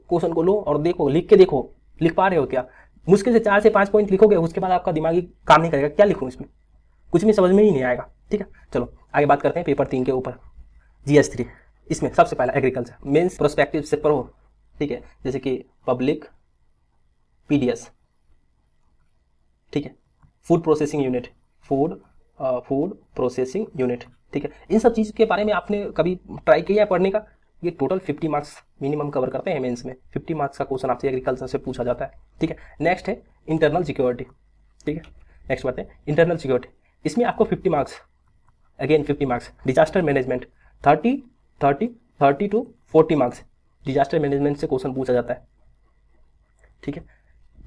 Question को लो और देखो, लिख के देखो, लिख पा रहे हो क्या? मुश्किल से 4 से 5 पॉइंट लिखोगे, उसके बाद आपका दिमागी काम नहीं करेगा, क्या लिखूँ इसमें, कुछ भी समझ में ही नहीं आएगा। ठीक है, चलो आगे बात करते हैं पेपर 3 के ऊपर, GS 3। इसमें सबसे पहला एग्रीकल्चर मेंस प्रोस्पेक्टिव से पढ़ो। ठीक है, जैसे कि पब्लिक PDS, ठीक है, food processing unit, food processing unit. ठीक है, इन सब चीज़ के बारे में आपने कभी ट्राई किया है पढ़ने का? ये टोटल 50 मार्क्स मिनिमम कवर करते हैं मेंस में। 50 मार्क्स का क्वेश्चन आपसे एग्रीकल्चर से पूछा जाता है। ठीक है, नेक्स्ट है इंटरनल सिक्योरिटी। ठीक है, नेक्स्ट बात है इंटरनल सिक्योरिटी। इसमें आपको 50 marks, again 50 marks. Disaster management 30 to 40 marks disaster management से क्वेश्चन पूछा जाता है। ठीक है,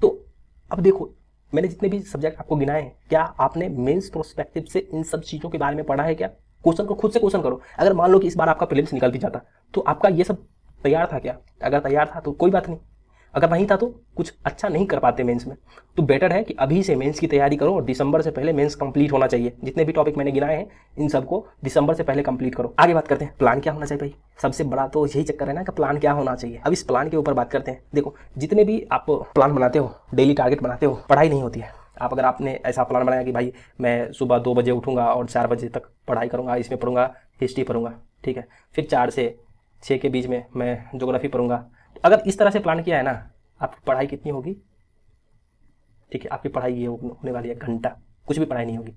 तो अब देखो, मैंने जितने भी सब्जेक्ट आपको गिनाए हैं, क्या आपने मेंस प्रोस्पेक्टिव से इन सब चीज़ों के बारे में पढ़ा है क्या? क्वेश्चन को खुद से क्वेश्चन करो। अगर मान लो कि इस बार आपका प्रीलिम्स निकल भी जाता, तो आपका ये सब तैयार था क्या? अगर तैयार था तो कोई बात नहीं, अगर नहीं था तो कुछ अच्छा नहीं कर पाते मेंस में। तो बेटर है कि अभी से मेंस की तैयारी करो और दिसंबर से पहले मेंस कंप्लीट होना चाहिए। जितने भी टॉपिक मैंने गिनाए हैं इन सबको दिसंबर से पहले कंप्लीट करो। आगे बात करते हैं प्लान क्या होना चाहिए भाई। सबसे बड़ा तो यही चक्कर है ना कि प्लान क्या होना चाहिए। अब इस प्लान के ऊपर बात करते हैं। देखो, जितने भी आप प्लान बनाते हो, डेली टारगेट बनाते हो, पढ़ाई नहीं होती है। आप अगर आपने ऐसा प्लान बनाया कि भाई मैं सुबह 2 बजे उठूंगा और 4 बजे तक पढ़ाई करूंगा, इसमें पढ़ूंगा, हिस्ट्री पढ़ूंगा, ठीक है, फिर 4 से 6 के बीच में मैं ज्योग्राफी पढ़ूंगा, तो अगर इस तरह से प्लान किया है ना, आपकी पढ़ाई कितनी होगी? ठीक है, आपकी पढ़ाई ये होने वाली है घंटा, कुछ भी पढ़ाई नहीं होगी।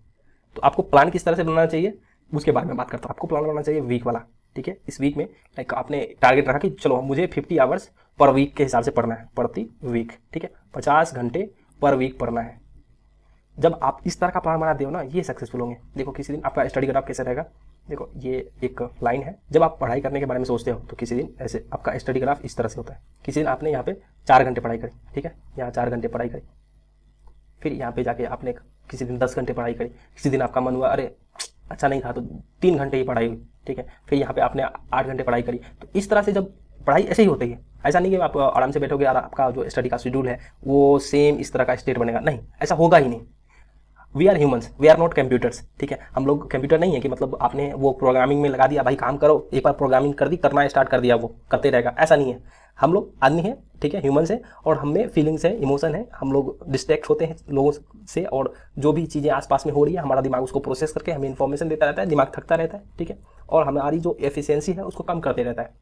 तो आपको प्लान किस तरह से बनाना चाहिए उसके बारे में बात करता हूँ। आपको प्लान बनाना चाहिए वीक वाला। ठीक है, इस वीक में लाइक आपने टारगेट रखा कि चलो मुझे 50 आवर्स पर वीक के हिसाब से पढ़ना है, प्रति वीक। ठीक है, 50 घंटे पर वीक पढ़ना है। जब आप इस तरह का प्लान बनाते हो ना, ये सक्सेसफुल होंगे। देखो, किसी दिन आपका स्टडी ग्राफ कैसे रहेगा, देखो ये एक लाइन है। जब आप पढ़ाई करने के बारे में सोचते हो तो किसी दिन ऐसे आपका स्टडी ग्राफ इस तरह से होता है। किसी दिन आपने यहाँ पे 4 घंटे पढ़ाई करी, ठीक है, यहाँ 4 घंटे पढ़ाई करी, फिर यहाँ पे जाके आपने किसी दिन 10 घंटे पढ़ाई करी, किसी दिन आपका मन हुआ अरे अच्छा नहीं था तो 3 घंटे ही पढ़ाई हुई, ठीक है, फिर यहाँ पे आपने 8 घंटे पढ़ाई करी। तो इस तरह से जब पढ़ाई ऐसे ही होती है, ऐसा नहीं कि आप आराम से बैठोगे और आपका जो स्टडी का शेड्यूल है वो सेम इस तरह का स्टेट बनेगा, नहीं, ऐसा होगा ही नहीं। We are humans, we are not computers. ठीक है, हम लोग कंप्यूटर नहीं है कि मतलब आपने वो प्रोग्रामिंग में लगा दिया, भाई काम करो, एक बार प्रोग्रामिंग कर दी, करना स्टार्ट कर दिया, वो करते रहेगा, ऐसा नहीं है। हम लोग आदमी हैं, ठीक है, ह्यूमंस हैं, और हमें फीलिंग्स है, इमोशन है, हम लोग डिस्ट्रैक्ट होते हैं लोगों से, और जो भी चीज़ें आसपास में हो रही है हमारा दिमाग उसको प्रोसेस करके हमें इन्फॉर्मेशन देता रहता है, दिमाग थकता रहता है, ठीक है, और हमारी जो एफिशिएंसी है उसको कम करते रहता है।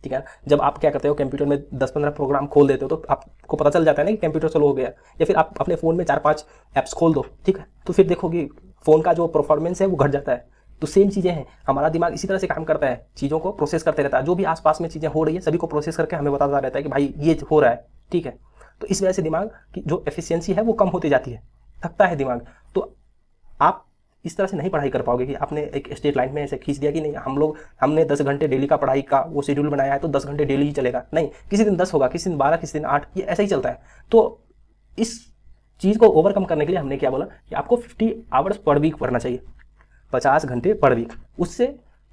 ठीक है, जब आप क्या करते हो, कंप्यूटर में 10-15 प्रोग्राम खोल देते हो तो आपको पता चल जाता है ना कि कंप्यूटर स्लो हो गया, या फिर आप अपने फ़ोन में 4-5 ऐप्स खोल दो, ठीक है, तो फिर देखोगे फ़ोन का जो परफॉर्मेंस है वो घट जाता है। तो सेम चीज़ें हैं, हमारा दिमाग इसी तरह से काम करता है, चीज़ों को प्रोसेस करते रहता है, जो भी आसपास में चीज़ें हो रही है सभी को प्रोसेस करके हमें बताता रहता है कि भाई ये हो रहा है, ठीक है। तो इस वजह से दिमाग की जो एफिशिएंसी है वो कम होती जाती है, थकता है दिमाग। तो आप इस तरह से नहीं पढ़ाई कर पाओगे कि आपने एक स्ट्रेट लाइन में ऐसे खींच दिया कि नहीं हमने 10 घंटे डेली का पढ़ाई का वो शेड्यूल बनाया है तो 10 घंटे डेली ही चलेगा, नहीं, किसी दिन 10 होगा, किसी दिन 12, किसी दिन 8, ये ऐसा ही चलता है। तो इस चीज़ को ओवरकम करने के लिए हमने क्या बोला कि आपको 50 आवर्स पर वीक पढ़ना चाहिए, 50 घंटे पर वीक, उससे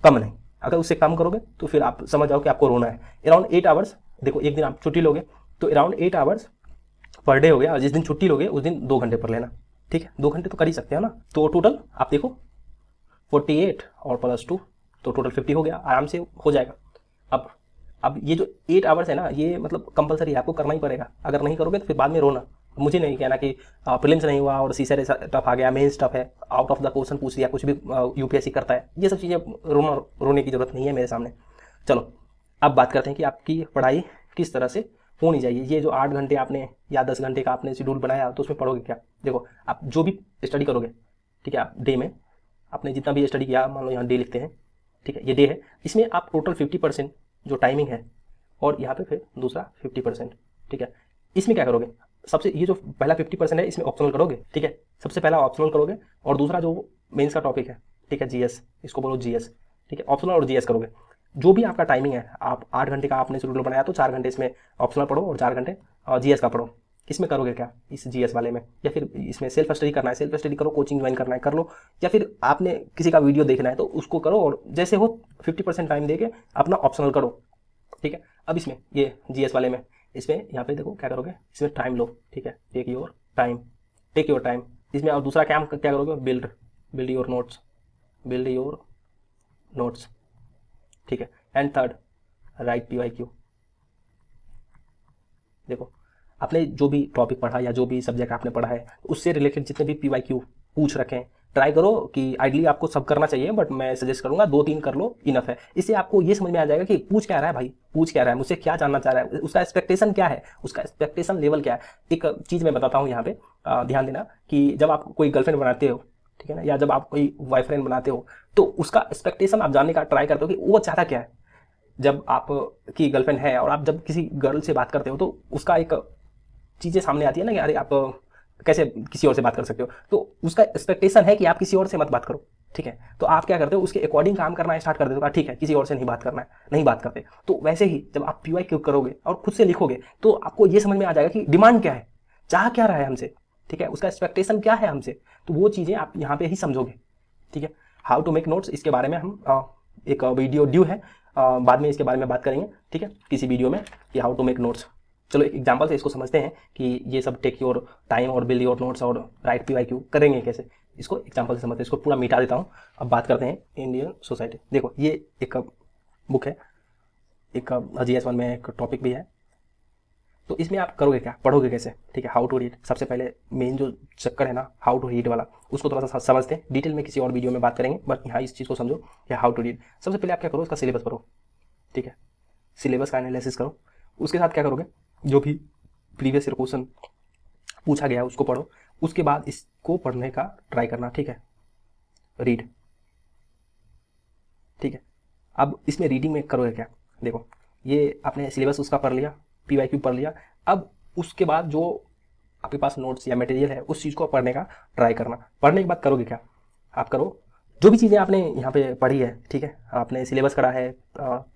कम नहीं। अगर उससे कम करोगे तो फिर आप समझ जाओ कि आपको रोना है। अराउंड 8 आवर्स, देखो एक दिन आप छुट्टी लोगे तो अराउंड 8 आवर्स पर डे हो गया, और जिस दिन छुट्टी लोगे उस दिन 2 घंटे पढ़ लेना, ठीक है, 2 घंटे तो कर ही सकते हो ना। तो टोटल आप देखो 48 और +2 तो टोटल 50 हो गया, आराम से हो जाएगा। अब ये जो 8 आवर्स है ना, ये मतलब कंपलसरी है, आपको करना ही पड़ेगा। अगर नहीं करोगे तो फिर बाद में रोना। मुझे नहीं कहना कि प्रीलिम्स नहीं हुआ और सीसर टफ आ गया, मेंस टफ है, आउट ऑफ द क्वेश्चन पूछ लिया, कुछ भी यूपीएससी करता है, ये सब चीज़ें रोने की जरूरत नहीं है मेरे सामने। चलो अब बात करते हैं कि आपकी पढ़ाई किस तरह से होनी चाहिए। ये जो 8 घंटे आपने या 10 घंटे का आपने शेड्यूल बनाया तो उसमें पढ़ोगे क्या? देखो, आप जो भी स्टडी करोगे, ठीक है, आप डे में आपने जितना भी स्टडी किया, मान लो यहाँ डे लिखते हैं, ठीक है, ये डे है, इसमें आप टोटल 50% जो टाइमिंग है, और यहाँ पे फिर दूसरा 50%, ठीक है, इसमें क्या करोगे? सबसे ये जो पहला 50% है इसमें ऑप्शनल करोगे, ठीक है, सबसे पहला ऑप्शनल करोगे, और दूसरा जो मेंस का टॉपिक है, ठीक है, जीएस, इसको बोलो जीएस, ठीक है, ऑप्शनल और जीएस करोगे। जो भी आपका टाइमिंग है, आप 8 घंटे का आपने शेड्यूल बनाया तो 4 घंटे इसमें ऑप्शनल पढ़ो और 4 घंटे जीएस का पढ़ो। इसमें करोगे क्या इस जीएस वाले में, या फिर इसमें सेल्फ स्टडी करना है, सेल्फ स्टडी करो, कोचिंग ज्वाइन करना है कर लो, या फिर आपने किसी का वीडियो देखना है तो उसको करो, और जैसे हो 50% टाइम देके अपना ऑप्शनल करो, ठीक है। अब इसमें ये जीएस वाले में इसमें यहाँ पे देखो क्या करोगे, इसमें टाइम लो, ठीक है, take your time, take your time. इसमें और दूसरा क्या करोगे, build your notes, build your notes, ठीक है, एंड थर्ड राइट PYQ, देखो आपने जो भी टॉपिक पढ़ा या जो भी सब्जेक्ट आपने पढ़ा है उससे रिलेटेड जितने भी PYQ पूछ रखे हैं, ट्राई करो कि आइडियली आपको सब करना चाहिए, बट मैं सजेस्ट करूंगा 2-3 कर लो, इनफ है। इससे आपको ये समझ में आ जाएगा कि पूछ क्या रहा है भाई, पूछ क्या रहा है, मुझसे क्या जानना चाह रहा है, उसका एक्सपेक्टेशन क्या है, उसका एक्सपेक्टेशन लेवल क्या है। एक चीज़ मैं बताता हूँ यहाँ पे, ध्यान देना कि जब आप कोई गर्लफ्रेंड बनाते हो, ठीक है ना, या जब आप कोई बॉयफ्रेंड बनाते हो, तो उसका एक्सपेक्टेशन आप जानने का ट्राई करते हो कि वो चाहता क्या है। जब आप की गर्लफ्रेंड है और आप जब किसी गर्ल से बात करते हो तो उसका एक चीज़ें सामने आती है ना कि अरे आप कैसे किसी और से बात कर सकते हो, तो उसका एक्सपेक्टेशन है कि आप किसी और से मत बात करो, ठीक है। तो आप क्या करते हो, उसके अकॉर्डिंग काम करना स्टार्ट कर देते हो, ठीक है किसी और से नहीं बात करना है, नहीं बात करते। तो वैसे ही जब आप PYQ करोगे और खुद से लिखोगे तो आपको ये समझ में आ जाएगा कि डिमांड क्या है, चाह क्या रहा है हमसे, ठीक है, उसका एक्सपेक्टेशन क्या है हमसे। तो वो चीज़ें आप यहाँ पे ही समझोगे, ठीक है। हाउ टू मेक नोट्स, इसके बारे में हम एक वीडियो ड्यू है, बाद में इसके बारे में बात करेंगे, ठीक है, किसी वीडियो में, कि हाउ टू मेक नोट्स। चलो एक एग्जांपल से इसको समझते हैं कि ये सब टेक योर टाइम और बिल्ड योर नोट्स और राइट PYQ करेंगे कैसे, इसको एग्जांपल से समझते हैं। इसको पूरा मिटा देता हूँ। अब बात करते हैं इंडियन सोसाइटी। देखो ये एक बुक है, एक GS1 में एक टॉपिक भी है। तो इसमें आप करोगे क्या, पढ़ोगे कैसे, ठीक है। हाउ टू रीड, सबसे पहले मेन जो चक्कर है ना हाउ टू रीड वाला, उसको थोड़ा सा समझते हैं। डिटेल में किसी और वीडियो में बात करेंगे, बट यहाँ इस चीज़ को समझो कि हाउ टू रीड। सबसे पहले आप क्या करो, इसका सिलेबस पढ़ो, ठीक है, सिलेबस का एनालिसिस करो। उसके साथ क्या करोगे, जो भी प्रीवियस ईयर क्वेश्चन पूछा गया है उसको पढ़ो। उसके बाद इसको पढ़ने का ट्राई करना, ठीक है, रीड, ठीक है। अब इसमें रीडिंग में करोगे क्या, देखो ये आपने सिलेबस उसका पढ़ लिया, PYQ पढ़ लिया। अब उसके बाद जो आपके पास नोट्स या मटेरियल है उस चीज़ को पढ़ने का ट्राई करना। पढ़ने के बाद करोगे क्या, आप करो जो भी चीज़ें आपने यहाँ पे पढ़ी है, ठीक है, आपने सिलेबस पढ़ा है,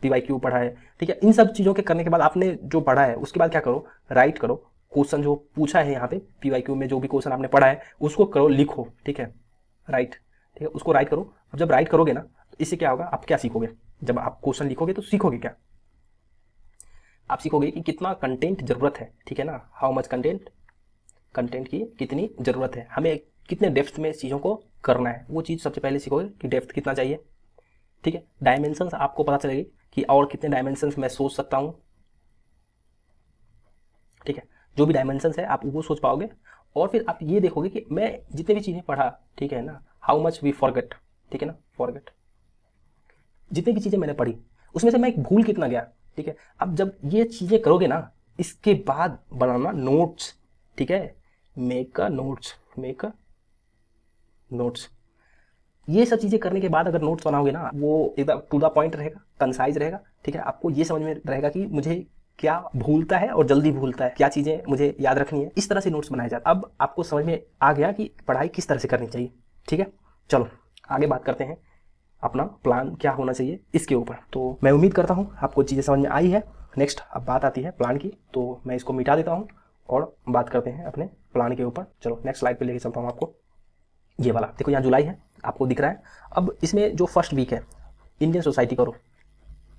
PYQ पढ़ा है, ठीक है, इन सब चीज़ों के करने के बाद आपने जो पढ़ा है उसके बाद क्या करो, राइट करो। क्वेश्चन जो पूछा है यहाँ पे PYQ में, जो भी क्वेश्चन आपने पढ़ा है उसको करो, लिखो, ठीक है, राइट, ठीक है, उसको राइट करो। अब जब राइट करोगे ना तो इससे क्या होगा, आप क्या सीखोगे, जब आप क्वेश्चन लिखोगे तो सीखोगे क्या, आप सीखोगे कि कितना कंटेंट जरूरत है, ठीक है ना, हाउ मच कंटेंट, कंटेंट की कितनी ज़रूरत है, हमें कितने डेप्थ में चीज़ों को करना है, वो चीज़ सबसे पहले सीखोगे कि डेप्थ कितना चाहिए, ठीक है। डायमेंशंस आपको पता चलेगी कि और कितने डायमेंशंस मैं सोच सकता हूँ, ठीक है, जो भी डायमेंशंस है आप वो सोच पाओगे। और फिर आप ये देखोगे कि मैं जितने भी चीज़ें पढ़ा, ठीक है ना, हाउ मच वी फॉरगेट, ठीक है ना, फॉरगेट, जितनी भी चीज़ें मैंने पढ़ी उसमें से मैं एक भूल कितना गया, ठीक है। अब जब ये चीज़ें करोगे ना इसके बाद बनाना नोट्स, ठीक है, make a notes, make a notes. ये सब चीज़ें करने के बाद अगर नोट्स बनाओगे ना वो एकदम टू द पॉइंट रहेगा, कंसाइज रहेगा, ठीक है। आपको ये समझ में रहेगा कि मुझे क्या भूलता है और जल्दी भूलता है, क्या चीज़ें मुझे याद रखनी है, इस तरह से नोट्स बनाए जाते हैं। अब आपको समझ में आ गया कि पढ़ाई किस तरह से करनी चाहिए, ठीक है। चलो आगे बात करते हैं, अपना प्लान क्या होना चाहिए इसके ऊपर। तो मैं उम्मीद करता हूँ आपको चीज़ें समझ में आई है। नेक्स्ट अब बात आती है प्लान की, तो मैं इसको मिटा देता हूँ और बात करते हैं अपने प्लान के ऊपर। चलो नेक्स्ट स्लाइड पे लेके चलता हूँ आपको। ये वाला देखो, यहाँ जुलाई है, आपको दिख रहा है। अब इसमें जो फर्स्ट वीक है इंडियन सोसाइटी करो,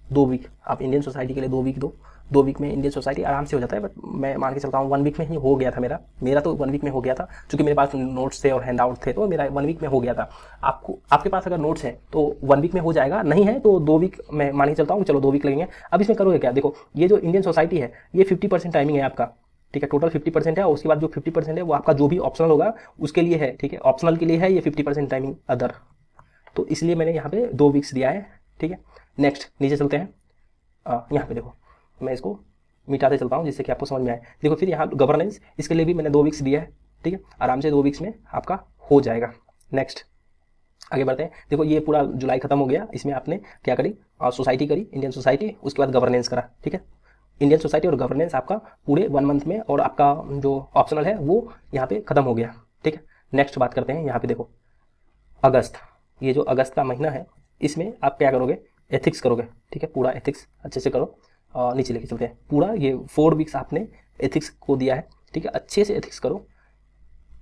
2 वीक आप इंडियन सोसाइटी के लिए 2 वीक दो। 2 वीक में इंडियन सोसाइटी आराम से हो जाता है, बट मैं मान के चलता हूँ 1 वीक में ही हो गया था मेरा तो 1 वीक में हो गया था, क्योंकि मेरे पास नोट्स थे और हैंड आउट थे, तो मेरा 1 वीक में हो गया था। आपके पास अगर नोट्स हैं तो 1 वीक में हो जाएगा, नहीं है तो 2 वीक मैं मान के चलता हूँ, चलो 2 वीक लगेंगे। अब इसमें करोगे क्या, देखो ये जो इंडियन सोसाइटी है ये 50% टाइमिंग है आपका, ठीक है, टोटल 50% है, और उसके बाद जो 50% है वो आपका जो भी ऑप्शनल होगा उसके लिए है, ठीक है, ऑप्शनल के लिए है ये 50% टाइमिंग अदर, तो इसलिए मैंने यहाँ पे 2 वीक्स दिया है, ठीक है। नेक्स्ट नीचे चलते हैं, यहाँ पे देखो मैं इसको मिटाते चलता हूँ जिससे कि आपको समझ में आए। देखो फिर यहाँ गवर्नेंस, इसके लिए भी मैंने 2 वीक्स दिया है, ठीक है, आराम से 2 वीक्स में आपका हो जाएगा। नेक्स्ट आगे बढ़ते हैं। देखो ये पूरा जुलाई खत्म हो गया, इसमें आपने क्या करी, सोसाइटी करी, इंडियन सोसाइटी, उसके बाद गवर्नेंस करा, ठीक है। इंडियन सोसाइटी और गवर्नेंस आपका पूरे 1 मंथ में, और आपका जो ऑप्शनल है वो यहाँ पे खत्म हो गया, ठीक है। नेक्स्ट बात करते हैं, यहाँ पे देखो अगस्त, ये जो अगस्त का महीना है इसमें आप क्या करोगे, एथिक्स करोगे, ठीक है, पूरा एथिक्स अच्छे से करो। नीचे लेके चलते हैं, पूरा ये 4 वीक्स आपने एथिक्स को दिया है, ठीक है, अच्छे से एथिक्स करो।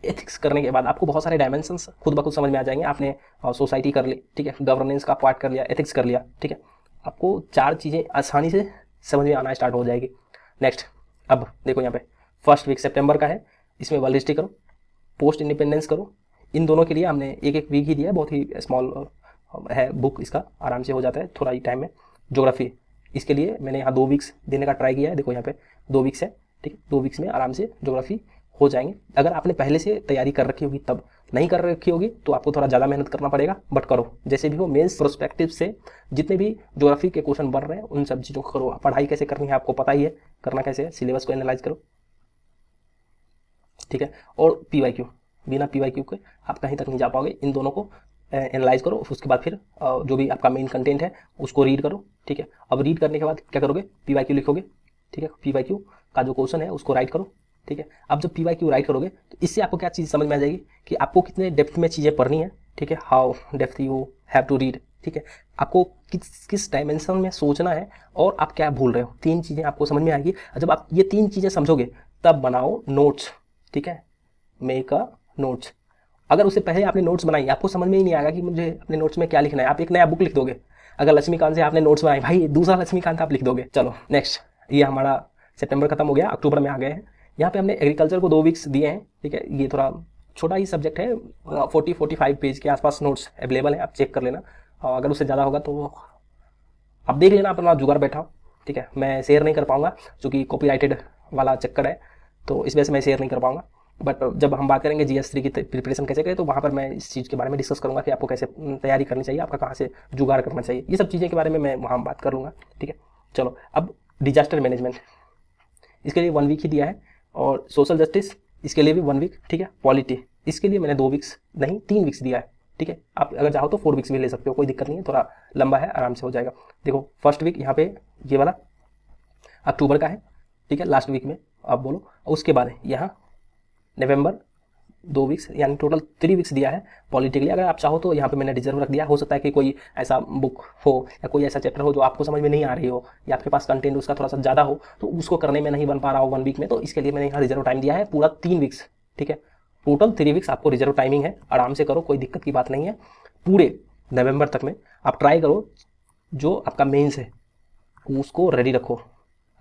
एथिक्स करने के बाद आपको बहुत सारे डायमेंशंस खुद ब खुद समझ में आ जाएंगे। आपने सोसाइटी कर ली, ठीक है, गवर्नेंस का पार्ट कर लिया, एथिक्स कर लिया, ठीक है, आपको 4 चीज़ें आसानी से समझ में आना स्टार्ट हो जाएगी। नेक्स्ट अब देखो यहाँ पे फर्स्ट वीक सितंबर का है, इसमें वर्ल्ड हिस्ट्री करो, पोस्ट इंडिपेंडेंस करो। इन दोनों के लिए हमने एक वीक ही दिया है, बहुत ही स्मॉल है बुक, इसका आराम से हो जाता है थोड़ा ही टाइम में। ज्योग्राफी, इसके लिए मैंने यहाँ 2 वीक्स देने का ट्राई किया है, देखो यहाँ पे 2 वीक्स है, ठीक है, 2 वीक्स में आराम से ज्योग्राफी हो जाएंगे। अगर आपने पहले से तैयारी कर रखी होगी तब, नहीं कर रखी होगी तो आपको थोड़ा ज़्यादा मेहनत करना पड़ेगा, बट करो जैसे भी हो। मेंस प्रोस्पेक्टिव से जितने भी ज्योग्राफी के क्वेश्चन बन रहे हैं उन सब चीज़ों को करो। पढ़ाई कैसे करनी है आपको पता ही है, करना कैसे है, सिलेबस को एनालाइज करो, ठीक है। और PYQ, बिना PYQ के आप कहीं तक नहीं जा पाओगे। इन दोनों को एनालाइज करो, उसके बाद फिर जो भी आपका मेन कंटेंट है उसको रीड करो, ठीक है। अब रीड करने के बाद क्या करोगे, PYQ लिखोगे, ठीक है। PYQ का जो क्वेश्चन है उसको राइट करो, ठीक है। अब जब PYQ राइट करोगे तो इससे आपको क्या चीज़ समझ में आ जाएगी कि आपको कितने डेप्थ में चीज़ें पढ़नी है, ठीक है। How depth you have to read, ठीक है। आपको किस डायमेंशन में सोचना है और आप क्या भूल रहे हो, 3 चीज़ें आपको समझ में आएगी। जब आप ये 3 चीज़ें समझोगे तब बनाओ नोट्स, ठीक है। Make a notes. अगर उससे पहले आपने नोट्स बनाई, आपको समझ में ही नहीं आएगा कि मुझे अपने नोट्स में क्या लिखना है, आप एक नया बुक लिख दोगे। अगर लक्ष्मीकांत से आपने नोट्स बनाए, भाई दूसरा लक्ष्मीकांत आप लिख दोगे। चलो नेक्स्ट, ये हमारा सितंबर खत्म हो गया, अक्टूबर में आ गए हैं। यहाँ पे हमने एग्रीकल्चर को 2 वीक्स दिए हैं, ठीक है। ये थोड़ा छोटा ही सब्जेक्ट है, 40-45 पेज के आसपास नोट्स अवेलेबल है, आप चेक कर लेना। और अगर उससे ज़्यादा होगा तो आप देख लेना, अपना जुगाड़ बैठा हो, ठीक है। मैं शेयर नहीं कर पाऊंगा क्योंकि कॉपीराइटेड वाला चक्कर है, तो इस वजह से मैं शेयर नहीं कर पाऊंगा। बट जब हम बात करेंगे GS3 की प्रिपरेशन कैसे करें तो वहाँ पर मैं इस चीज़ के बारे में डिस्कस करूँगा कि आपको कैसे तैयारी करनी चाहिए, आपका कहाँ से जुगाड़ करना चाहिए, ये सब चीज़ें के बारे में मैं वहाँ बात कर लूँगा, ठीक है। चलो अब डिजास्टर मैनेजमेंट, इसके लिए 1 वीक ही दिया है, और सोशल जस्टिस इसके लिए भी 1 वीक, ठीक है। पॉलिटी इसके लिए मैंने 2 वीक्स नहीं 3 वीक्स दिया है, ठीक है। आप अगर चाहो तो 4 वीक्स भी ले सकते हो, कोई दिक्कत नहीं है, थोड़ा लंबा है, आराम से हो जाएगा। देखो फर्स्ट वीक यहाँ पे ये वाला अक्टूबर का है, ठीक है, लास्ट वीक में आप बोलो। उसके बाद यहाँ नवंबर 2 वीक्स, यानी टोटल 3 वीक्स दिया है पॉलिटी के लिए। अगर आप चाहो तो यहाँ पे मैंने रिजर्व रख दिया, हो सकता है कि कोई ऐसा बुक हो या कोई ऐसा चैप्टर हो जो आपको समझ में नहीं आ रही हो, या आपके पास कंटेंट उसका थोड़ा सा ज़्यादा हो तो उसको करने में नहीं बन पा रहा हो 1 वीक में, तो इसके लिए मैंने यहाँ रिजर्व टाइम दिया है पूरा 3 वीक्स, ठीक है। टोटल 3 वीक्स आपको रिजर्व टाइमिंग है, आराम से करो, कोई दिक्कत की बात नहीं है। पूरे नवंबर तक में आप ट्राई करो जो आपका मेंस है उसको रेडी रखो,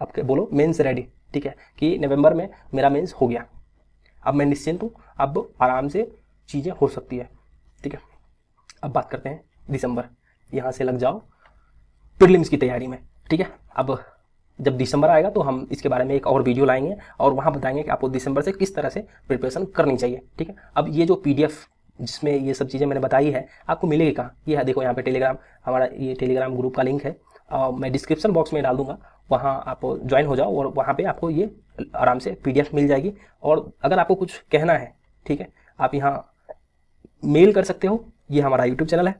आपके बोलो मेंस रेडी, ठीक है, कि नवंबर में मेरा मेंस हो गया, अब मैं निश्चिंत हूँ, अब आराम से चीज़ें हो सकती है, ठीक है। अब बात करते हैं दिसंबर, यहाँ से लग जाओ प्रीलिम्स की तैयारी में, ठीक है। अब जब दिसंबर आएगा तो हम इसके बारे में एक और वीडियो लाएंगे और वहाँ बताएंगे कि आपको दिसंबर से किस तरह से प्रिपरेशन करनी चाहिए, ठीक है। अब ये जो PDF जिसमें ये सब चीज़ें मैंने बताई है आपको मिलेगी कहाँ, ये है देखो यहाँ पे टेलीग्राम, हमारा ये टेलीग्राम ग्रुप का लिंक है, मैं डिस्क्रिप्शन बॉक्स में डाल दूंगा, वहाँ आप ज्वाइन हो जाओ और वहाँ पे आपको ये आराम से PDF मिल जाएगी। और अगर आपको कुछ कहना है, ठीक है, आप यहाँ मेल कर सकते हो। ये हमारा YouTube चैनल है,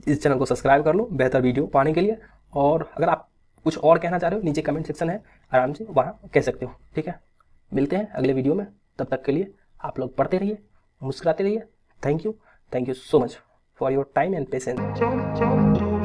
इस चैनल को सब्सक्राइब कर लो बेहतर वीडियो पाने के लिए। और अगर आप कुछ और कहना चाह रहे हो नीचे कमेंट सेक्शन है, आराम से वहाँ कह सकते हो, ठीक है। मिलते हैं अगले वीडियो में, तब तक के लिए आप लोग पढ़ते रहिए, मुस्कुराते रहिए। Thank you so much for your time and patience.